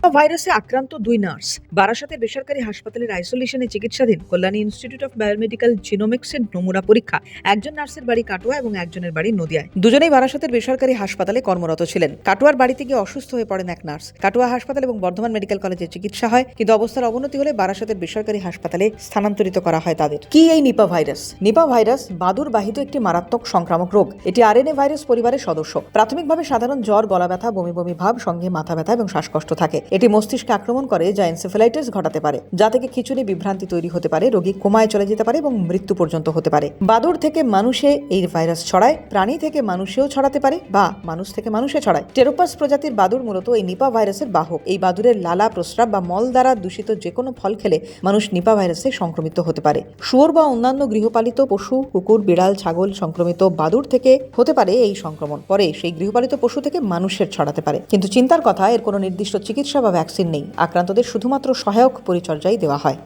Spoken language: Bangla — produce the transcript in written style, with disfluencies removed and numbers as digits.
ভাইরাসে আক্রান্ত দুই নার্স বারাসাতের বেসরকারি হাসপাতালের আইসোলেশনে চিকিৎসাধীন। কল্যাণী ইনস্টিটিউট অফ বায়োমেডিক্যাল জিনোমিক্সের নমুনা পরীক্ষা। একজন নার্সের বাড়ি কাটোয়া এবং একজনের বাড়ি নদিয়ায়। দুজনেই বারাসাতের বেসরকারি হাসপাতালে কর্মরত ছিলেন। কাটোয়ার বাড়িতে গিয়ে অসুস্থ হয়ে পড়েন এক নার্স। কাটোয়া হাসপাতাল এবং বর্ধমান মেডিকেল কলেজে চিকিৎসা হয়, কিন্তু অবস্থার অবনতি হলে বারাসাতের বেসরকারি হাসপাতালে স্থানান্তরিত করা হয় তাদের। কি এই নিপা ভাইরাস? নিপা ভাইরাস বাদুর বাহিত একটি মারাত্মক সংক্রামক রোগ। এটি আরএনএ ভাইরাস পরিবারের সদস্য। প্রাথমিকভাবে সাধারণ জ্বর, গলা ব্যথা, বমি বমি ভাব, সঙ্গে মাথা ব্যথা এবং শ্বাসকষ্ট থাকে। এটি মস্তিষ্কে আক্রমণ করে, যা এনসেফ্যালাইটিস ঘটাতে পারে, যা থেকে খিঁচুনি, বিভ্রান্তি তৈরি হতে পারে, রোগী কোমায় চলে যেতে পারে এবং মৃত্যু পর্যন্ত হতে পারে। বাদুড় থেকে মানুষে এই ভাইরাস ছড়ায়, প্রাণী থেকে মানুষেও ছড়াতে পারে বা মানুষ থেকে মানুষে ছড়ায়। টেরোপাস প্রজাতির বাদুড় মূলত এই নিপা ভাইরাসের বাহক। এই বাদুড়ের লালা, প্রস্রাব বা মল দ্বারা দূষিত যে কোনো ফল খেলে মানুষ নিপা ভাইরাসে সংক্রমিত হতে পারে। শুয়োর বা অন্যান্য গৃহপালিত পশু, কুকুর, বিড়াল, ছাগল সংক্রমিত বাদুড় থেকে হতে পারে এই সংক্রমণ। পরে সেই গৃহপালিত পশু থেকে মানুষের ছড়াতে পারে। কিন্তু চিন্তার কথা, এর কোনো নির্দিষ্ট চিকিৎসা বা ভ্যাকসিন নেই। আক্রান্তদের শুধুমাত্র সহায়ক পরিচর্যাই দেওয়া হয়।